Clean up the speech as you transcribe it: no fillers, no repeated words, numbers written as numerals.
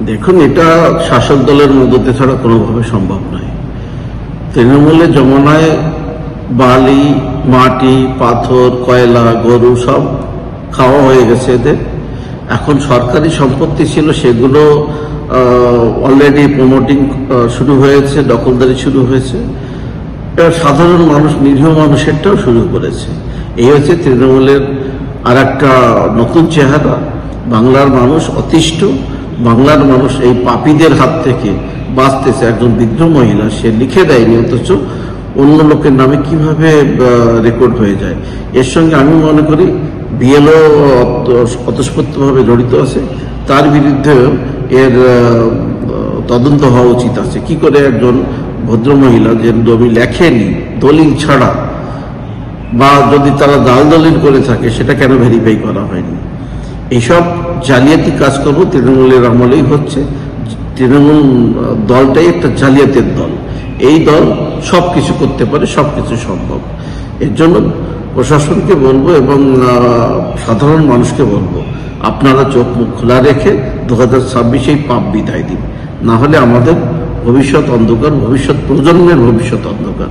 দেখুন, এটা শাসক দলের মদতে ছাড়া কোনোভাবে সম্ভব নয়। তৃণমূলের জমানায় বালি, মাটি, পাথর, কয়লা, গরু সব খাওয়া হয়ে গেছে এদের। এখন সরকারি সম্পত্তি ছিল, সেগুলো অলরেডি প্রমোটিং শুরু হয়েছে, দখলদারি শুরু হয়েছে। সাধারণ মানুষ, নিরীহ মানুষেরটাও শুরু করেছে। এই হচ্ছে তৃণমূলের আর একটা নতুন চেহারা। বাংলার মানুষ অতিষ্ঠ, বাংলার মানুষ এই পাপীদের হাত থেকে বাঁচতেছে। একজন বৃদ্ধ মহিলা, সে লিখে দেয়নি, অথচ অন্য লোকের নামে কিভাবে রেকর্ড হয়ে যায়। এর সঙ্গে আমি মনে করি বিএলও অতস্পর্তভাবে জড়িত আছে, তার বিরুদ্ধে এর তদন্ত হওয়া উচিত আছে। কি করে একজন ভদ্রমহিলা যে জমি লেখেনি দলিল ছাড়া, বা যদি তারা দাল দলিল করে থাকে, সেটা কেন ভেরিফাই করা হয়নি? এইসব জালিয়াতি কাজকর্ম তৃণমূলের আমলেই হচ্ছে। তৃণমূল দলটাই একটা জালিয়াতের দল। এই দল সবকিছু করতে পারে, সবকিছু সম্ভব। এর জন্য প্রশাসনকে বলবো এবং সাধারণ মানুষকে বলবো, আপনারা চোখ মুখ খোলা রেখে 2026 পাপ বিদায় দিন, না হলে আমাদের ভবিষ্যৎ অন্ধকার, ভবিষ্যৎ প্রজন্মের ভবিষ্যৎ অন্ধকার।